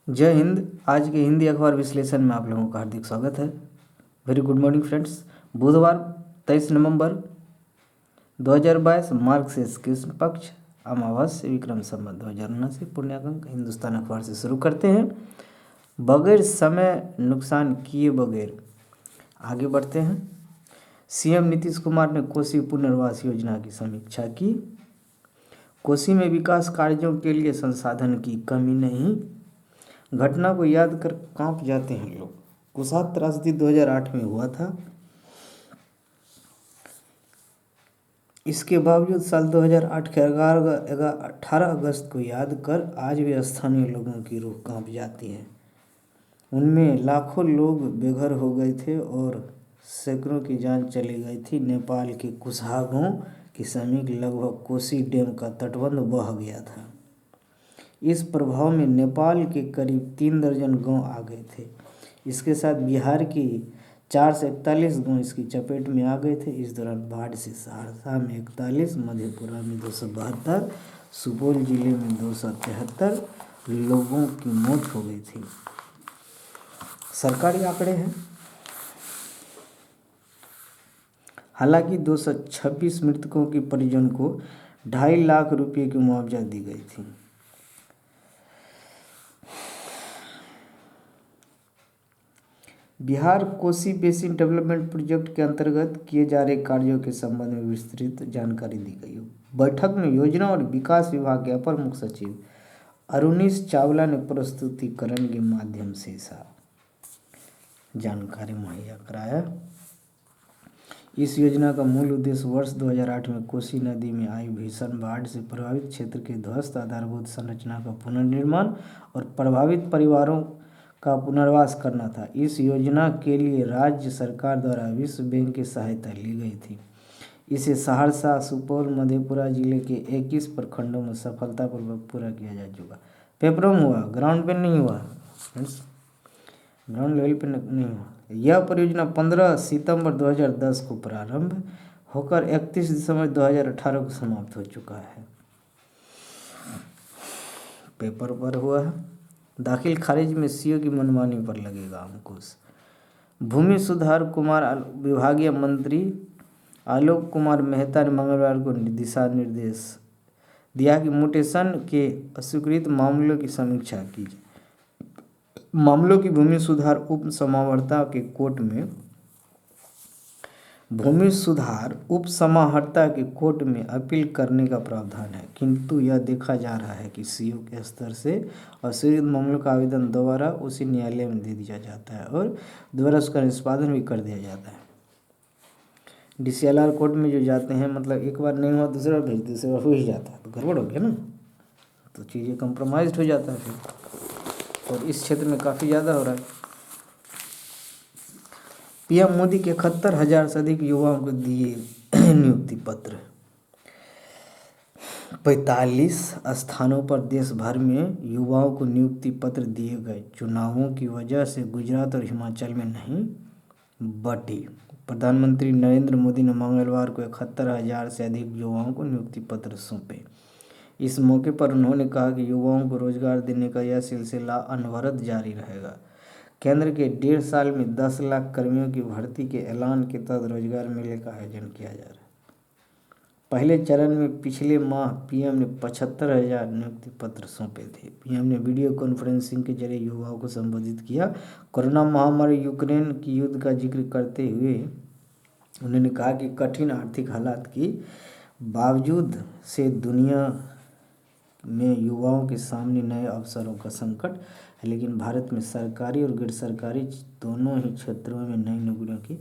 जय हिंद। आज के हिंदी अखबार विश्लेषण में आप लोगों का हार्दिक स्वागत है। Very good morning friends. बुधवार 23 नवंबर 2022 मार्गशीर्ष कृष्ण पक्ष अमावस्या विक्रम संवत 2079 पुण्यागंक हिंदुस्तान अखबार से शुरू करते हैं। बगैर समय नुकसान किए बगैर आगे बढ़ते हैं। सीएम नीतीश कुमार ने कोसी पुनर्वास योजना की समीक्षा की। कोसी में विकास कार्यों के लिए संसाधन की कमी नहीं। घटना को याद कर कांप जाते हैं लोग। कुसा त्रासदी 2008 में हुआ था। इसके बावजूद साल 2008 के 18 अगस्त को याद कर आज भी स्थानीय लोगों की रूह कांप जाती है। उनमें लाखों लोग बेघर हो गए थे और सैकड़ों की जान चली गई थी। नेपाल के कुशहा गांव के समीप लगभग कोसी डैम का तटबंध बह गया था। इस प्रभाव में नेपाल के करीब 3 दर्जन गांव आ गए थे। इसके साथ बिहार की 4 से 41 गांव इसकी चपेट में आ गए थे। इस दौरान बाढ़ से सहरसा में 41, मधेपुरा में 272, सुपौल जिले में 273 लोगों की मौत हो गई थी। सरकारी आंकड़े हैं। हालांकि 226 मृतकों के परिजन को 2.5 लाख रुपये की मुआवजा दी गई थी। Bihar Kosi basin development project के अंतर्गत किए जा रहे कार्यों के संबंध में विस्तृत जानकारी दी गई। बैठक में योजना और विकास विभाग के अपर मुख्य सचिव अरुणीश चावला ने प्रस्तुतिकरण के माध्यम से जानकारी मुहैया कराया। इस योजना का मूल उद्देश्य वर्ष 2008 में कोसी नदी में आई भीषण बाढ़ से प्रभावित क्षेत्र के ध्वस्त आधारभूत संरचना का पुनर्निर्माण और प्रभावित परिवारों का पुनर्वास करना था। इस योजना के लिए राज्य सरकार द्वारा विश्व बैंक की सहायता ली गई थी। इसे सहरसा, सुपौल, मधेपुरा जिले के 21 प्रखंडों में सफलतापूर्वक पूरा किया जा चुका। पेपरों में हुआ, ग्राउंड पे नहीं हुआ फ्रेंड्स, ग्राउंड लेवल पे नहीं हुआ। यह परियोजना 15 सितंबर 2010 को प्रारंभ होकर 31 दिसंबर 2018 को समाप्त हो चुका है। पेपर पर हुआ है। दाखिल खारिज में सीओ की मनमानी पर लगेगा अंकुश। भूमि सुधार कुमार विभागीय मंत्री आलोक कुमार मेहता ने मंगलवार को दिशा निर्देश दिया कि म्यूटेशन के अस्वीकृत मामलों की समीक्षा की जाए। मामलों की भूमि सुधार उप समाहर्ता के कोर्ट में अपील करने का प्रावधान है, किंतु यह देखा जा रहा है कि सीओ के स्तर से अस्वीकृत मामलों का आवेदन दोबारा उसी न्यायालय में दे दिया जाता है और दोबारा उसका निष्पादन भी कर दिया जाता है। डीसीएलआर कोर्ट में जो जाते हैं, मतलब एक बार नहीं हुआ दूसरा बार भेज, दूसरी बार हो ही जाता है तो गड़बड़ हो गया ना, तो चीज़ें कंप्रोमाइज़ हो जाता है फिर। और इस क्षेत्र में काफ़ी ज़्यादा हो रहा है। पीएम मोदी के 71,000 से अधिक युवाओं को दिए नियुक्ति पत्र। 45 स्थानों पर देश भर में युवाओं को नियुक्ति पत्र दिए गए। चुनावों की वजह से गुजरात और हिमाचल में नहीं बटी। प्रधानमंत्री नरेंद्र मोदी ने मंगलवार को 71,000 से अधिक युवाओं को नियुक्ति पत्र सौंपे। इस मौके पर उन्होंने कहा कि युवाओं को रोजगार देने का यह सिलसिला अनवरत जारी रहेगा। केंद्र के 1.5 साल में 10 लाख कर्मियों की भर्ती के ऐलान के तहत रोजगार मेले का आयोजन किया जा रहा है। पहले चरण में पिछले माह पीएम ने 75,000 नियुक्ति पत्र सौंपे थे। पीएम ने वीडियो कॉन्फ्रेंसिंग के जरिए युवाओं को संबोधित किया। कोरोना महामारी यूक्रेन की युद्ध का जिक्र करते हुए उन्होंने कहा कि कठिन आर्थिक हालात की बावजूद से दुनिया में युवाओं के सामने नए अवसरों का संकट है, लेकिन भारत में सरकारी और गैर सरकारी दोनों ही क्षेत्रों में नई नौकरियों की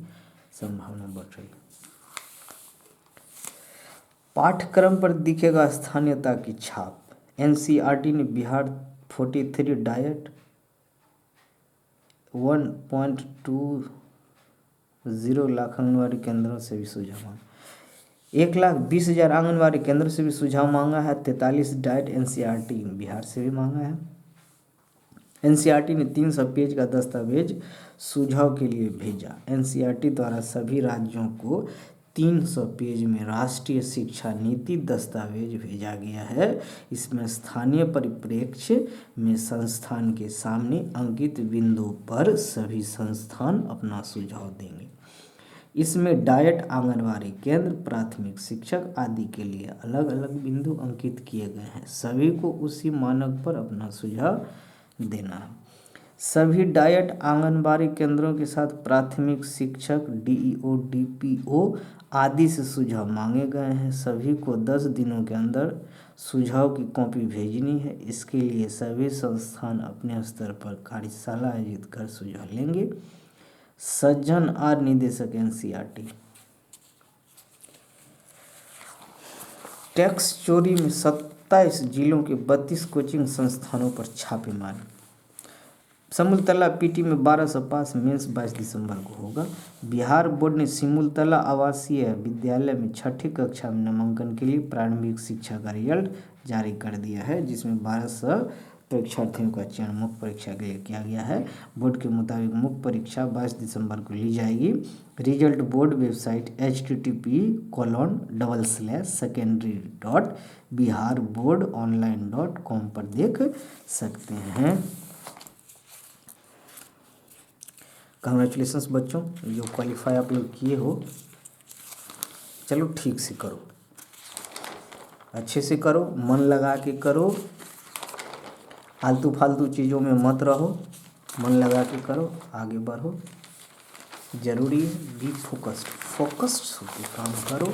संभावना बढ़ रही है। पाठ्यक्रम पर दिखेगा स्थानीयता की छाप। एनसीईआरटी ने बिहार 43 डाइट 1.20 लाख आंगनबाड़ी केंद्रों से भी सुझाव मांगा। 1,20,000 आंगनबाड़ी केंद्रों से भी सुझाव मांगा है। 43 डाइट एनसीईआरटी बिहार से भी मांगा है। एनसीईआरटी ने 300 पेज का दस्तावेज सुझाव के लिए भेजा। एनसीईआरटी द्वारा सभी राज्यों को 300 पेज में राष्ट्रीय शिक्षा नीति दस्तावेज भेजा गया है। इसमें स्थानीय परिप्रेक्ष्य में संस्थान के सामने अंकित बिंदु पर सभी संस्थान अपना सुझाव देंगे। इसमें डाइट, आंगनबाड़ी केंद्र, प्राथमिक शिक्षक आदि के लिए अलग अलग बिंदु अंकित किए गए हैं। सभी को उसी मानक पर अपना सुझाव देना है। सभी डाइट, आंगनबाड़ी केंद्रों के साथ प्राथमिक शिक्षक, डीईओ, डीपीओ आदि से सुझाव मांगे गए हैं। सभी को 10 दिनों के अंदर सुझाव की कॉपी भेजनी है। इसके लिए सभी संस्थान अपने स्तर पर कार्यशाला आयोजित कर सुझाव लेंगे। सज्जन आर निदेशक, एनसीईआरटी। टैक्स चोरी में 27 जिलों के 32 कोचिंग संस्थानों पर छापेमारी। सिमुलतला पीटी में 1200 पास, मेंस 22 दिसंबर को होगा। बिहार बोर्ड ने सिमुलतला आवासीय विद्यालय में 6ठी कक्षा में नामांकन के लिए प्रारंभिक शिक्षा का रिजल्ट जारी कर दिया है, जिसमें 1200 परीक्षार्थियों का चयन मुख्य परीक्षा के लिए किया गया है। बोर्ड के मुताबिक मुख्य परीक्षा 22 दिसंबर को ली जाएगी। रिजल्ट बोर्ड वेबसाइट http://secondary.biharboardonline.com पर देख सकते हैं। कंग्रेचुलेशंस बच्चों, जो क्वालिफाई आप लोग किए हो। चलो ठीक से करो, अच्छे से करो, मन लगा के करो, फालतू फालतू चीज़ों में मत रहो, मन लगा के करो, आगे बढ़ो। जरूरी है बी फोकस्ड होकर काम करो,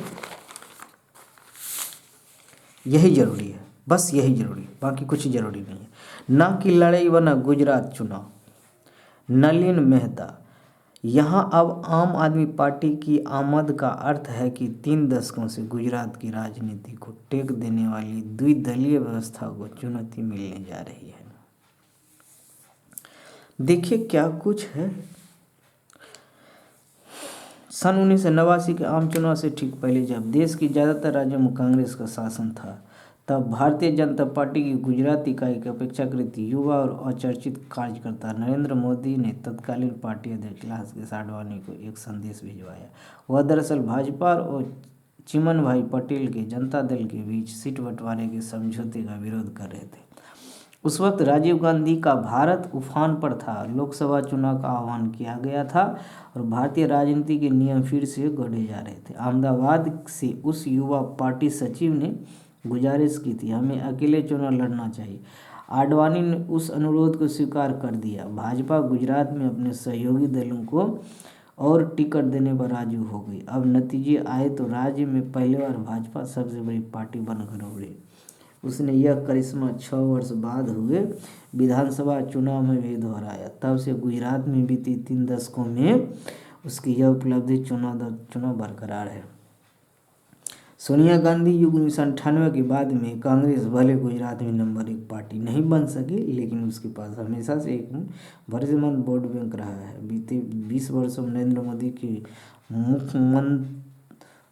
यही जरूरी है, बस यही जरूरी है, बाकी कुछ जरूरी नहीं है। ना कि लड़ाई बना गुजरात चुनाव। नलिन मेहता, यहाँ अब आम आदमी पार्टी की आमद का अर्थ है कि 3 दशकों से गुजरात की राजनीति को टेक देने वाली द्विदलीय व्यवस्था को चुनौती मिलने जा रही है। देखिए क्या कुछ है। सन 1989 के आम चुनाव से ठीक पहले, जब देश की ज़्यादातर राज्यों में कांग्रेस का शासन था, तब भारतीय जनता पार्टी की गुजरात इकाई के अपेक्षाकृत युवा और अचर्चित कार्यकर्ता नरेंद्र मोदी ने तत्कालीन पार्टी अध्यक्ष लालकृष्ण आडवाणी को एक संदेश भिजवाया। वह दरअसल भाजपा और चिमन भाई पटेल के जनता दल के बीच सीट बंटवारे के समझौते का विरोध कर रहे थे। उस वक्त राजीव गांधी का भारत उफान पर था। लोकसभा चुनाव का आह्वान किया गया था और भारतीय राजनीति के नियम फिर से गढ़े जा रहे थे। अहमदाबाद से उस युवा पार्टी सचिव ने गुजारिश की थी, हमें अकेले चुनाव लड़ना चाहिए। आडवाणी ने उस अनुरोध को स्वीकार कर दिया। भाजपा गुजरात में अपने सहयोगी दलों को और टिकट देने पर राजी हो गई। अब नतीजे आए तो राज्य में पहली बार भाजपा सबसे बड़ी पार्टी बनकर उभरी। उसने यह करिश्मा 6 वर्ष बाद हुए विधानसभा चुनाव में भी दोहराया। तब से गुजरात में बीती 3 दशकों में उसकी यह उपलब्धि चुनाव बरकरार है। सोनिया गांधी युग 1998 के बाद में कांग्रेस भले गुजरात में नंबर 1 पार्टी नहीं बन सकी, लेकिन उसके पास हमेशा से एक भरोसेमंद वोट बैंक रहा है। बीते 20 वर्षों में नरेंद्र मोदी के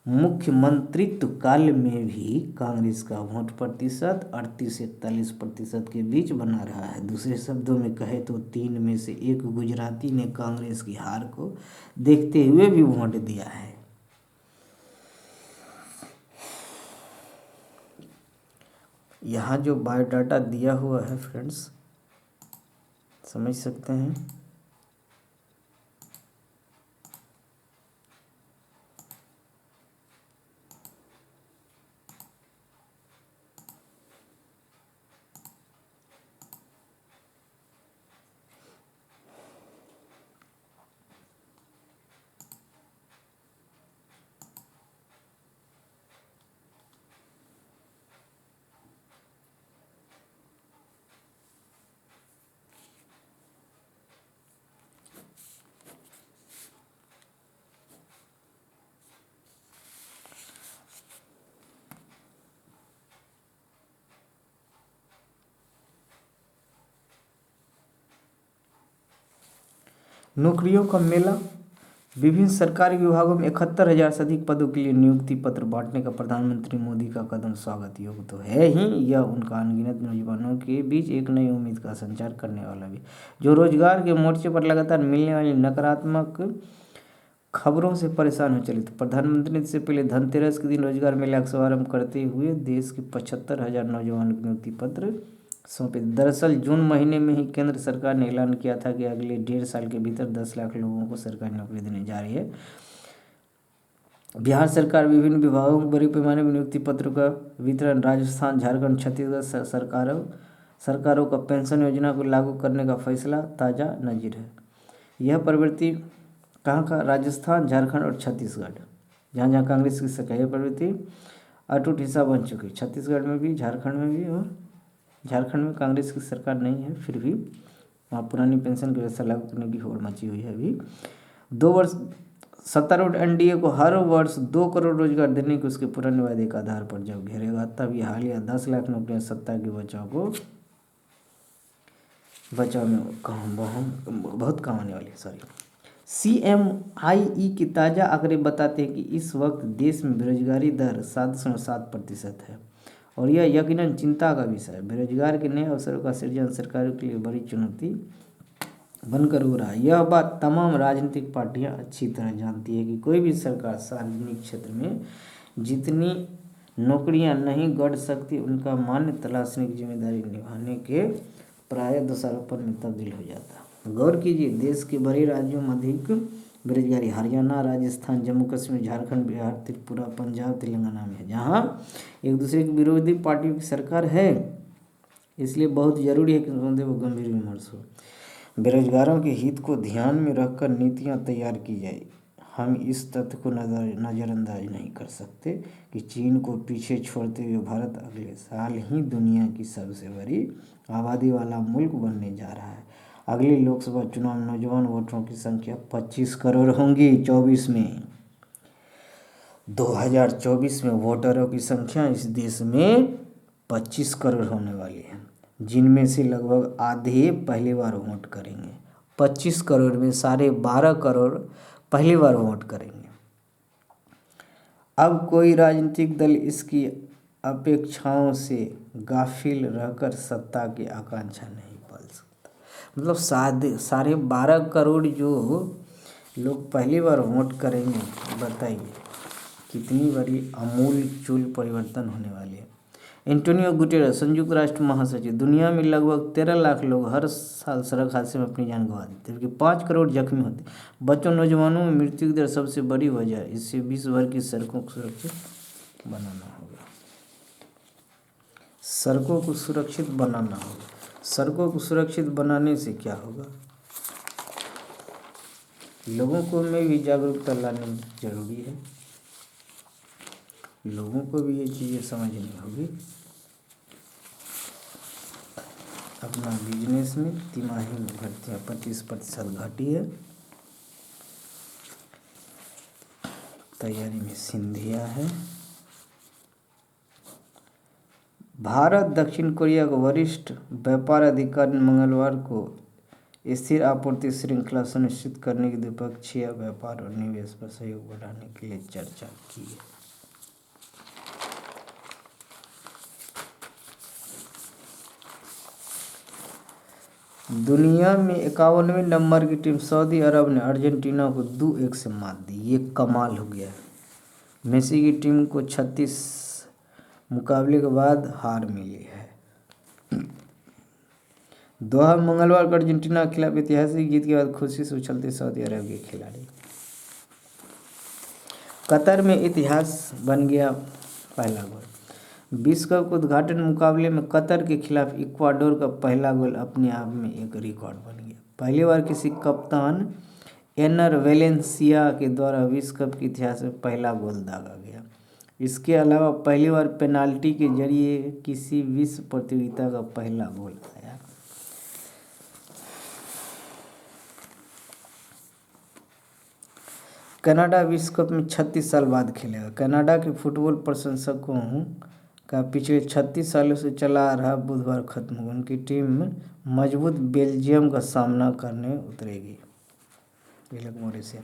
मुख्यमंत्रित्व काल में भी कांग्रेस का वोट प्रतिशत 38 से 41% के बीच बना रहा है। दूसरे शब्दों में कहे तो 3 में से 1 गुजराती ने कांग्रेस की हार को देखते हुए भी वोट दिया है। यहाँ जो बायोडाटा दिया हुआ है फ्रेंड्स, समझ सकते हैं। नौकरियों का मेला। विभिन्न सरकारी विभागों में 71,000 से अधिक पदों के लिए नियुक्ति पत्र बांटने का प्रधानमंत्री मोदी का कदम स्वागत योग्य तो है ही, यह उनका अनगिनत नौजवानों के बीच एक नई उम्मीद का संचार करने वाला भी, जो रोजगार के मोर्चे पर लगातार मिलने वाली नकारात्मक खबरों से परेशान हो चले थे। प्रधानमंत्री ने इससे पहले धनतेरस के दिन रोजगार मेला का शुभारंभ करते हुए देश के 75,000 नौजवानों को नियुक्ति पत्र सौंपे। दरअसल जून महीने में ही केंद्र सरकार ने ऐलान किया था कि अगले 1.5 साल के भीतर 10 लाख लोगों को सरकारी नौकरी देने जा रही है। बिहार विभिन्न विभागों को बड़े पैमाने पर नियुक्ति पत्रों का वितरण, राजस्थान, झारखंड, छत्तीसगढ़ सरकारों का पेंशन योजना को लागू करने का फैसला ताज़ा नज़ीर है। यह प्रवृत्ति कहाँ राजस्थान, झारखंड और छत्तीसगढ़, जहाँ जहाँ कांग्रेस की सरकार, यह प्रवृत्ति अटूट हिस्सा बन चुकी है। छत्तीसगढ़ में भी, झारखंड में भी, और झारखंड में कांग्रेस की सरकार नहीं है, फिर भी वहाँ पुरानी पेंशन की व्यवस्था लागू करने की होड़ मची हुई है। अभी 2 वर्ष सत्तारूढ़ एनडीए को हर वर्ष 2 करोड़ रोजगार देने के उसके पुराने वादे के आधार पर जब घेरेगा, तब ये हालिया 10 लाख नौकरियां सत्ता के बचाव में बहुत काम आने वाली है। CMIE के ताज़ा आंकड़े बताते हैं कि इस वक्त देश में बेरोजगारी दर 7.7% है और यह यकीनन चिंता का विषय है। बेरोजगार के नए अवसरों का सृजन सरकारों के लिए बड़ी चुनौती बनकर हो रहा है। यह बात तमाम राजनीतिक पार्टियां अच्छी तरह जानती है कि कोई भी सरकार सार्वजनिक क्षेत्र में जितनी नौकरियां नहीं गढ़ सकती, उनका मान्य तलाशने की जिम्मेदारी निभाने के प्रायः दोषारोपण में तब्दील हो जाता है। गौर कीजिए, देश के बड़े राज्यों में अधिक बेरोजगारी हरियाणा, राजस्थान, जम्मू कश्मीर, झारखंड, बिहार, त्रिपुरा, पंजाब, तेलंगाना में है, जहाँ एक दूसरे की विरोधी पार्टियों की सरकार है। इसलिए बहुत जरूरी है कि इस मुद्दे पर गंभीर विमर्श हो। बेरोजगारों के हित को ध्यान में रखकर नीतियां तैयार की जाए। हम इस तथ्य को नज़रअंदाज नहीं कर सकते कि चीन को पीछे छोड़ते हुए भारत अगले साल ही दुनिया की सबसे बड़ी आबादी वाला मुल्क बनने जा रहा है। अगले लोकसभा चुनाव में नौजवान वोटरों की संख्या 25 करोड़ होंगी। 2024 में वोटरों की संख्या इस देश में 25 करोड़ होने वाली है, जिनमें से लगभग आधे पहली बार वोट करेंगे। 25 करोड़ में 12.5 करोड़ पहली बार वोट करेंगे। अब कोई राजनीतिक दल इसकी अपेक्षाओं से गाफिल रहकर सत्ता की आकांक्षा नहीं पाल सकता। मतलब 12.5 करोड़ जो लोग पहली बार वोट करेंगे, बताइए कितनी बड़ी आमूल-चूल परिवर्तन होने वाली है। एंटोनियो गुटेरेस, संयुक्त राष्ट्र महासचिव, दुनिया में लगभग 13 लाख लोग हर साल सड़क हादसे में अपनी जान गंवा देते हैं, जबकि 5 करोड़ जख्मी होते हैं। बच्चों, नौजवानों में मृत्यु की दर सबसे बड़ी वजह है। इससे विश्व भर की सड़कों को सुरक्षित बनाना होगा। सड़कों को सुरक्षित बनाना होगा। सड़कों को सुरक्षित बनाने से क्या होगा? लोगों को में भी जागरूकता लानी जरूरी है। लोगों को भी ये चीज़ें समझनी होगी। अपना बिजनेस में तिमाही में भर्तियाँ 25% घटी है। तैयारी में सिंधिया है। भारत दक्षिण कोरिया का वरिष्ठ व्यापार अधिकारी ने मंगलवार को स्थिर आपूर्ति श्रृंखला सुनिश्चित करने के द्विपक्षीय व्यापार और निवेश पर सहयोग बढ़ाने के लिए चर्चा की है। दुनिया में 51वें नंबर की टीम सऊदी अरब ने अर्जेंटीना को 2-1 से मात दी। ये कमाल हो गया है। मेसी की टीम को 36 मुकाबले के बाद हार मिली है। दोहा, मंगलवार को अर्जेंटीना के खिलाफ ऐतिहासिक जीत के बाद खुशी से उछलते सऊदी अरब के खिलाड़ी। कतर में इतिहास बन गया पहला गोल। विश्व कप उद्घाटन मुकाबले में कतर के खिलाफ इक्वाडोर का पहला गोल अपने आप में एक रिकॉर्ड बन गया। पहली बार किसी कप्तान एनर वेलेंसिया के द्वारा विश्व कप के इतिहास में पहला गोल दागा गया। इसके अलावा पहली बार पेनाल्टी के जरिए किसी विश्व प्रतियोगिता का पहला गोल आया। कनाडा विश्व कप में 36 साल बाद खेलेगा। कनाडा के फुटबॉल प्रशंसकों का पिछले 36 सालों से चला आ रहा बुधवार खत्म हुआ। उनकी टीम मजबूत बेल्जियम का सामना करने उतरेगी। से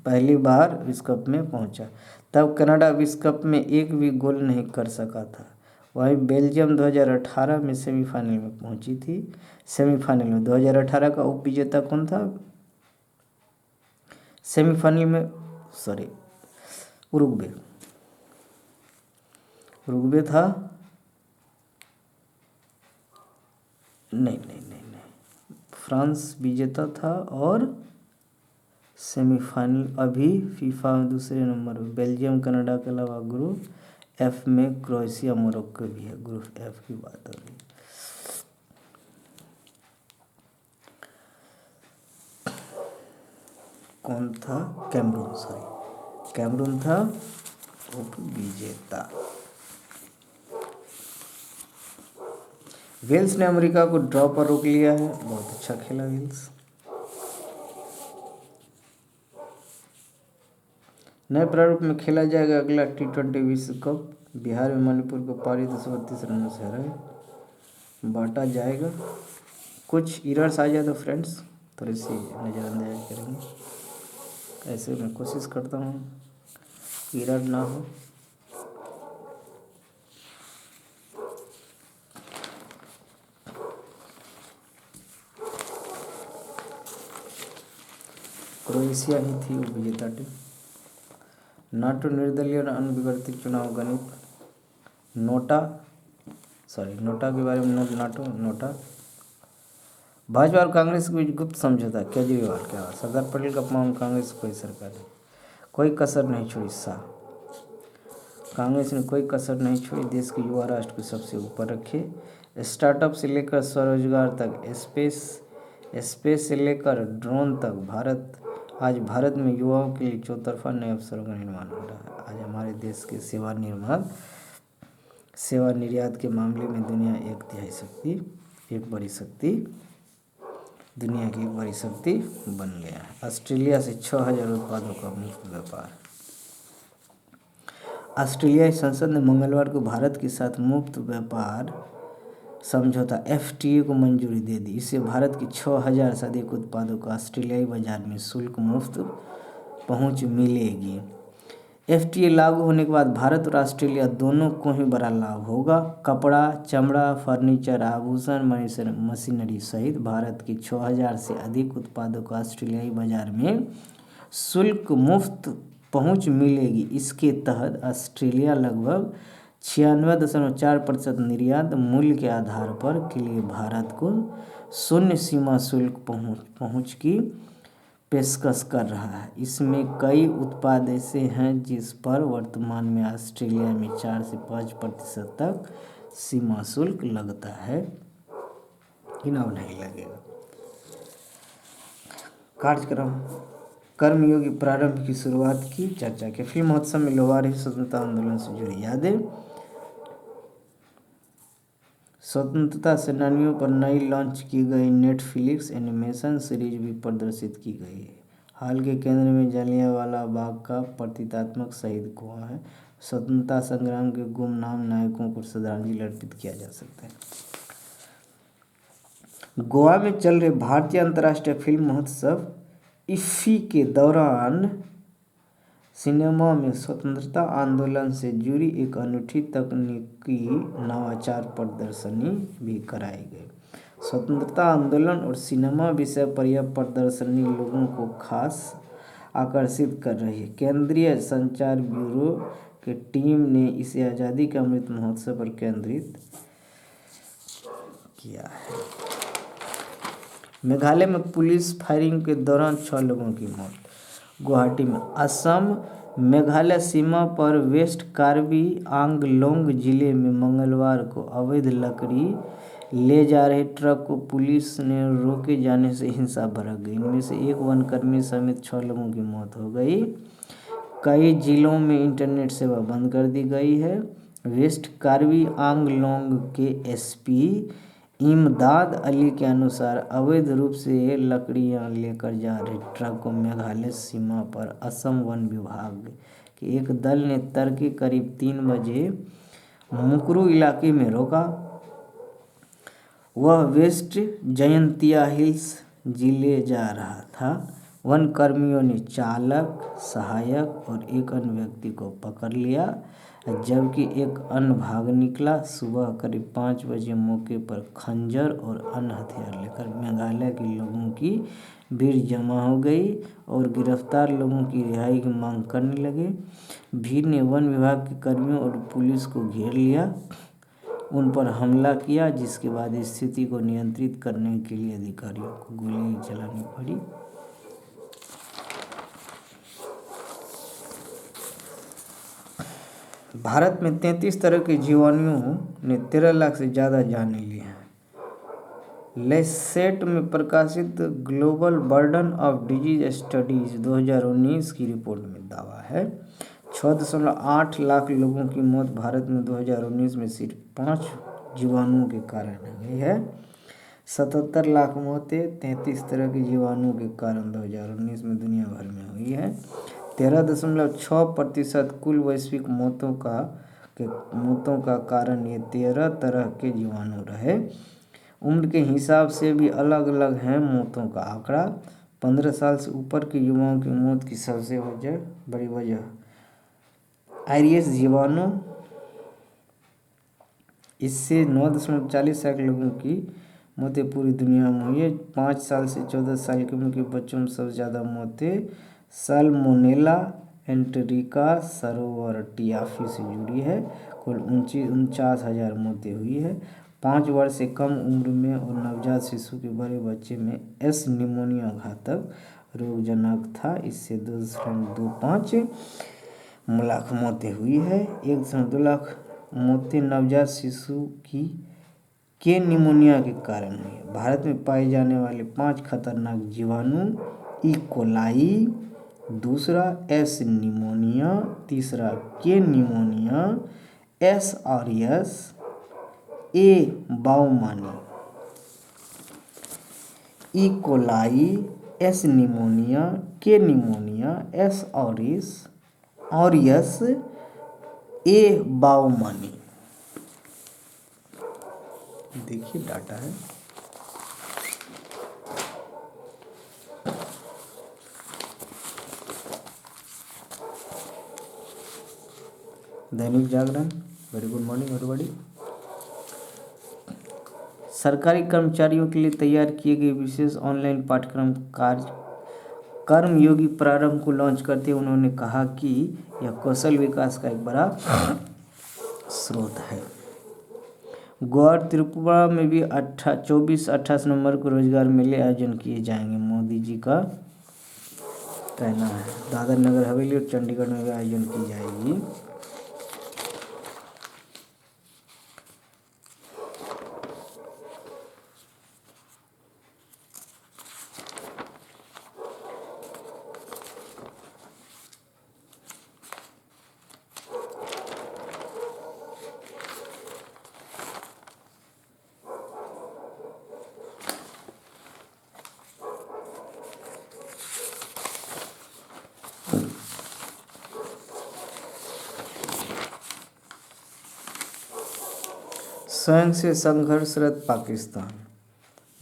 पहली बार विश्व कप में पहुंचा, तब कनाडा विश्व कप में एक भी गोल नहीं कर सका था। वहीं बेल्जियम 2018 में सेमीफाइनल में पहुंची थी। सेमीफाइनल में 2018 का उप विजेता कौन था? सेमीफाइनल में सॉरी उरुग्वे था, नहीं, फ्रांस विजेता था और सेमीफाइनल अभी फीफा में दूसरे नंबर पर बेल्जियम कनाडा के अलावा ग्रुप एफ में क्रोएशिया मोरक्को भी है। ग्रुप एफ की बात हो रही है। कौन था? कैमरून था उप विजेता। वेल्स ने अमेरिका को ड्रॉ पर रोक लिया है। बहुत अच्छा खेला वेल्स। नए प्रारूप में खेला जाएगा अगला T20 विश्व कप। बिहार में मणिपुर को पारी 232 रनों से हराए। बांटा जाएगा। कुछ इरर्स आ जाए तो फ्रेंड्स थोड़ी सी नज़रअंदाज करेंगे। ऐसे मैं कोशिश करता हूँ इरर ना हो। क्रोएशिया ही थी वो विजेता टीम। नाटो निर्दलीय और अनविवर्तित चुनाव गणित। नोटा के बारे में नोटा। भाजपा और कांग्रेस के बीच गुप्त समझौता। केजरीवाल क्या सरदार पटेल का अपमान। कांग्रेस कोई सरकार नहीं, कोई कसर नहीं छोड़ी। कांग्रेस ने कोई कसर नहीं छोड़ी। देश के युवा राष्ट्र को सबसे ऊपर रखे। स्टार्टअप से लेकर स्वरोजगार तक, स्पेस से लेकर ड्रोन तक आज भारत में युवाओं के लिए चौतरफा नए अवसरों का निर्माण हो रहा है। आज हमारे देश के सेवा निर्यात के मामले में दुनिया की एक बड़ी शक्ति बन गया है। ऑस्ट्रेलिया से 6000 उत्पादों का मुफ्त व्यापार। ऑस्ट्रेलियाई संसद ने मंगलवार को भारत के साथ मुफ्त व्यापार समझौता FTA को मंजूरी दे दी। इससे भारत की 6000 से अधिक उत्पादों को ऑस्ट्रेलियाई बाजार में शुल्क मुक्त पहुंच मिलेगी। FTA लागू होने के बाद भारत और ऑस्ट्रेलिया दोनों को ही बड़ा लाभ होगा। कपड़ा, चमड़ा, फर्नीचर, आभूषण, मशीनरी सहित भारत की 6000 से अधिक उत्पादों को ऑस्ट्रेलियाई बाजार में शुल्क मुक्त पहुंच मिलेगी। इसके तहत ऑस्ट्रेलिया लगभग 96.4% निर्यात मूल्य के आधार पर के लिए भारत को शून्य सीमा शुल्क पहुंच की पेशकश कर रहा है। इसमें कई उत्पाद ऐसे हैं जिस पर वर्तमान में ऑस्ट्रेलिया में 4 से 5% तक सीमा शुल्क लगता है, अब नहीं लगेगा। कार्यक्रम कर्मयोगी प्रारंभ की शुरुआत की चर्चा के। फिल्म महोत्सव में लोहारी स्वतंत्रता आंदोलन से जुड़ी यादें। स्वतंत्रता सेनानियों पर नई लॉन्च की गई नेटफ्लिक्स एनिमेशन सीरीज भी प्रदर्शित की गई है। हाल के केंद्र में जलियांवाला बाग का प्रतीकात्मक शहीद कुआं है। स्वतंत्रता संग्राम के गुमनाम नायकों को श्रद्धांजलि अर्पित किया जा सकता है। गोवा में चल रहे भारतीय अंतर्राष्ट्रीय फिल्म महोत्सव इफ्फी के दौरान सिनेमा में स्वतंत्रता आंदोलन से जुड़ी एक अनूठी तकनीकी नवाचार प्रदर्शनी भी कराई गई। स्वतंत्रता आंदोलन और सिनेमा विषय पर यह प्रदर्शनी लोगों को खास आकर्षित कर रही है। केंद्रीय संचार ब्यूरो की टीम ने इसे आज़ादी के अमृत महोत्सव पर केंद्रित किया है। मेघालय में पुलिस फायरिंग के दौरान 6 लोगों की मौत। गुवाहाटी में असम मेघालय सीमा पर वेस्ट कार्बी आंगलोंग जिले में मंगलवार को अवैध लकड़ी ले जा रहे ट्रक को पुलिस ने रोके जाने से हिंसा भड़क गई। इनमें से एक वनकर्मी समेत 6 लोगों की मौत हो गई। कई जिलों में इंटरनेट सेवा बंद कर दी गई है। वेस्ट कार्बी आंगलोंग के SP इमदाद अली के अनुसार अवैध रूप से लकड़ियां लेकर जा रहे ट्रक को मेघालय सीमा पर असम वन विभाग के एक दल ने तड़के करीब 3 बजे मुकरू इलाके में रोका। वह वेस्ट जयंतिया हिल्स जिले जा रहा था। वन कर्मियों ने चालक, सहायक और एक अन्य व्यक्ति को पकड़ लिया, जबकि एक अन्य भाग निकला। सुबह करीब 5 बजे मौके पर खंजर और अन्य हथियार लेकर मेघालय के लोगों की भीड़ जमा हो गई और गिरफ्तार लोगों की रिहाई की मांग करने लगे। भीड़ ने वन विभाग के कर्मियों और पुलिस को घेर लिया, उन पर हमला किया, जिसके बाद स्थिति को नियंत्रित करने के लिए अधिकारियों को गोली चलानी पड़ी। भारत में 33 तरह के जीवाणुओं ने 13 लाख से ज़्यादा जानें ली हैं। लैंसेट में प्रकाशित global burden of disease studies 2019 की रिपोर्ट में दावा है 6.8 लाख लोगों की मौत भारत में 2019 में सिर्फ 5 जीवाणुओं के कारण हुई है। 77 लाख मौतें 33 तरह के जीवाणुओं के कारण 2019 में दुनिया भर में हुई है। 13.6% कुल वैश्विक मौतों का कारण ये 13 तरह के जीवाणु रहे। उम्र के हिसाब से भी अलग अलग है मौतों का आंकड़ा। 15 साल से ऊपर के युवाओं की मौत की सबसे बड़ी वजह आयरिस जीवाणु, इससे 9.40 लाख लोगों की मौतें पूरी दुनिया में हुई है। 5 साल से 14 साल की उम्र के बच्चों में सबसे ज़्यादा मौतें साल्मोनेला एंटेरिका सर्वोटियाफी से जुड़ी है, कुल 49,000 मौतें हुई है। 5 वर्ष से कम उम्र में और नवजात शिशु के बड़े बच्चे में एस निमोनिया घातक रोगजनक था, इससे 2.25 लाख मौतें हुई है। 1.2 लाख मौतें नवजात शिशु के निमोनिया के कारण हुई है। भारत में पाए जाने वाले 5 खतरनाक जीवाणु ई कोलाई, दूसरा एस निमोनिया, तीसरा के निमोनिया, एस ऑरियस, ए बाउमानी। ई कोलाई, एस निमोनिया, के निमोनिया, एस ऑरियस, ए बाउमानी। देखिए डाटा है। Dainik Jagran, very good morning everybody. सरकारी कर्मचारियों के लिए तैयार किए गए विशेष ऑनलाइन पाठ्यक्रम कर्मयोगी प्रारंभ को लॉन्च करते हुए उन्होंने कहा कि यह कौशल विकास का एक बड़ा स्रोत है। गोवा और त्रिपुरा में भी 24-28 नवंबर को रोजगार मेले आयोजन किए जाएंगे, मोदी जी का कहना है। दादर नगर हवेली और चंडीगढ़ में भी आयोजन की जाएगी। स्वयं से संघर्षरत पाकिस्तान,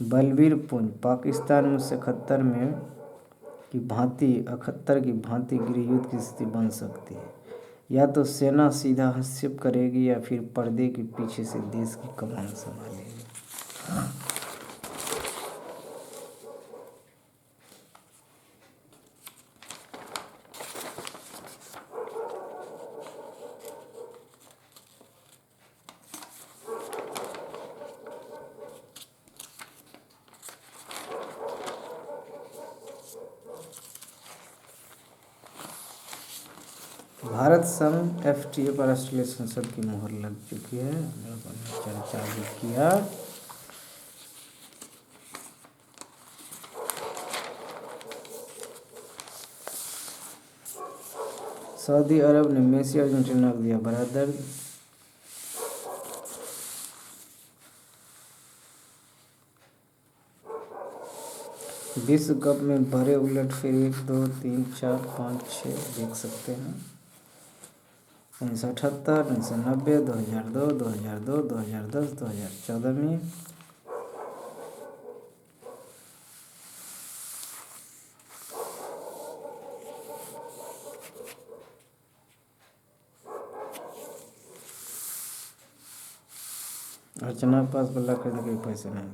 बलबीर पुंज, पाकिस्तान में 1971 की भांति गृहयुद्ध की स्थिति बन सकती है। या तो सेना सीधा हस्तक्षेप करेगी या फिर पर्दे के पीछे से देश की कमान संभालेगी। भारत संघ FTA पर राष्ट्रीय संसद की मोहर लग चुकी है, चर्चा भी किया। सऊदी अरब ने मेसी अर्जेंटीना को दिया बड़ा दर्द। विश्व कप में भरे उलटफेर 1, 2, 3, 4, 5, 6 देख सकते हैं। 1978, 1990, 2002, 2002, 2010, 2014 में। अर्चना के पास बल्ला खरीदने के पैसे नहीं।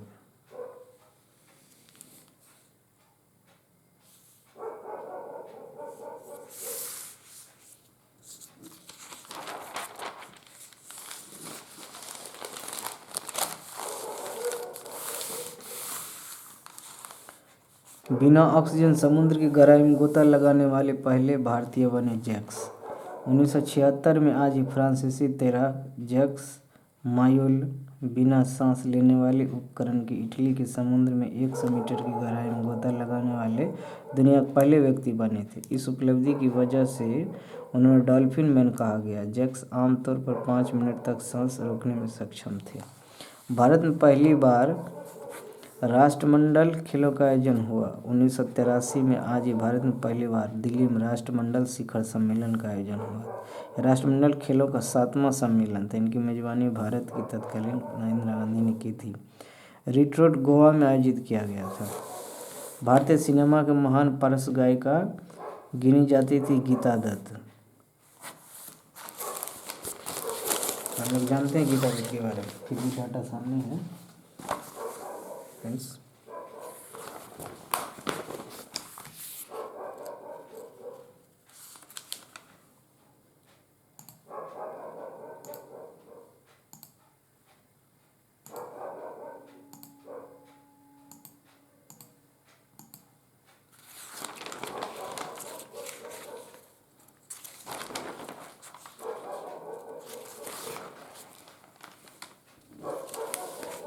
बिना ऑक्सीजन समुद्र की गहराई में गोता लगाने वाले पहले भारतीय बने जैक्स। 1976 में आज ही फ्रांसीसी तैराक जैक्स मायोल बिना सांस लेने वाले उपकरण की इटली के समुद्र में 100 मीटर की गहराई में गोता लगाने वाले दुनिया के पहले व्यक्ति बने थे। इस उपलब्धि की वजह से उन्हें डॉल्फिन मैन कहा गया। जैक्स आमतौर पर 5 मिनट तक सांस रोकने में सक्षम थे। भारत में पहली बार राष्ट्रमंडल खेलों का आयोजन हुआ। 1983 में आज ही भारत में पहली बार दिल्ली में राष्ट्रमंडल शिखर सम्मेलन का आयोजन हुआ। राष्ट्रमंडल खेलों का 7वां सम्मेलन था। इनकी मेजबानी भारत की तत्कालीन नरेंद्र गांधी ने की थी। रिट रोड गोवा में आयोजित किया गया था। भारतीय सिनेमा के महान पार्श्व गायिका गिनी जाती थी गीता दत्त। हम लोग जानते हैं गीता दत्त के बारे में, फिर भी डाटा सामने है फ्रेंड्स।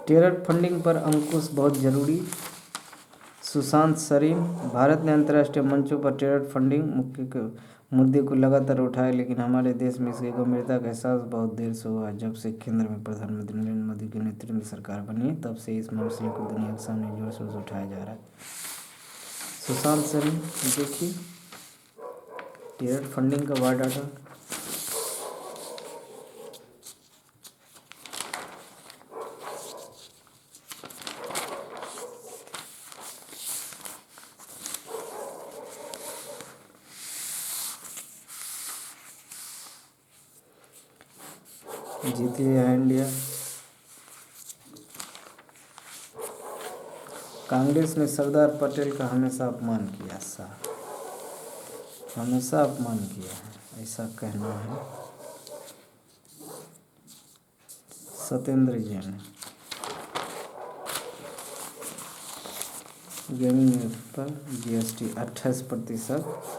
टेरर फंडिंग पर अंकुश बहुत जरूरी। सुशांत सरीन। भारत ने अंतर्राष्ट्रीय मंचों पर टेरर फंडिंग मुद्दे को लगातार उठाया, लेकिन हमारे देश में इसकी गंभीरता का एहसास बहुत देर से हुआ। जब से केंद्र में प्रधानमंत्री नरेंद्र मोदी के नेतृत्व में सरकार बनी है, तब से इस मसले को दुनिया के सामने जोर शोर से उठाया जा रहा है। सुशांत सरीन देखिए टेरर फंडिंग का बायोडाटा। जीत लिया है इंडिया। कांग्रेस ने सरदार पटेल का हमेशा अपमान किया, हमेशा अपमान किया है, ऐसा कहना है सत्येंद्र जैन। गेमिंग पर जीएसटी 28%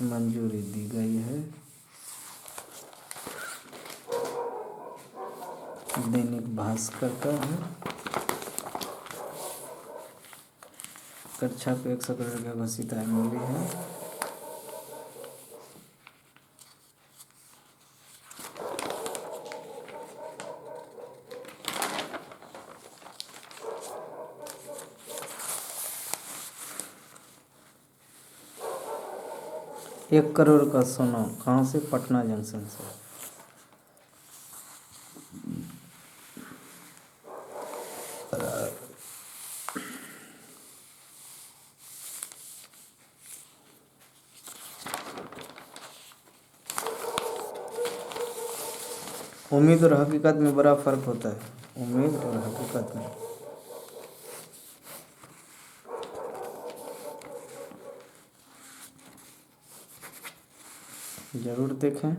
मंजूरी दी गई है। दैनिक भास्कर का है। कक्षा को 100 करोड़ की घोषित आय मिली है। एक करोड़ का सोना कहाँ से? पटना जंक्शन से। उम्मीद और हकीकत में बड़ा फर्क होता है। उम्मीद और हकीकत में जरूर देखें।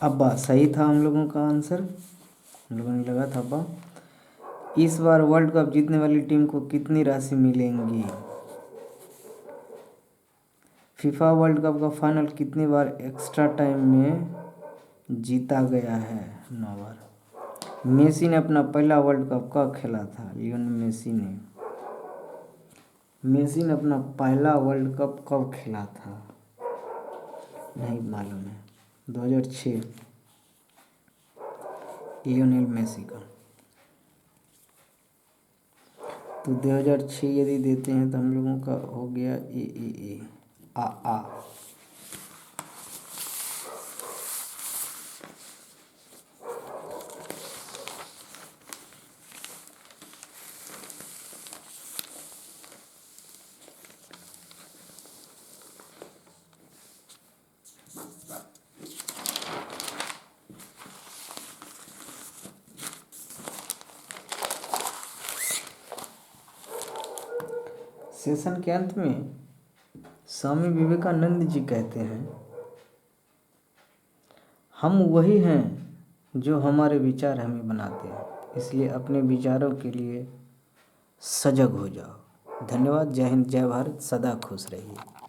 अब्बा सही था हम लोगों का आंसर। हम लोगों ने लगा था अब्बा। इस बार वर्ल्ड कप जीतने वाली टीम को कितनी राशि मिलेंगी? फीफा वर्ल्ड कप का फाइनल कितनी बार एक्स्ट्रा टाइम में जीता गया है? 9 बार। मेसी ने अपना पहला वर्ल्ड कप कब खेला था? लियोनेल मेसी ने अपना पहला वर्ल्ड कप कब खेला था? नहीं मालूम है। 2006 लियोनेल मेसी का। तो 2006 यदि देते हैं तो हम लोगों का हो गया ए आ। सेशन के अंत में स्वामी विवेकानंद जी कहते हैं, हम वही हैं जो हमारे विचार हमें बनाते हैं, इसलिए अपने विचारों के लिए सजग हो जाओ। धन्यवाद। जय हिंद, जय भारत, सदा खुश रहिए।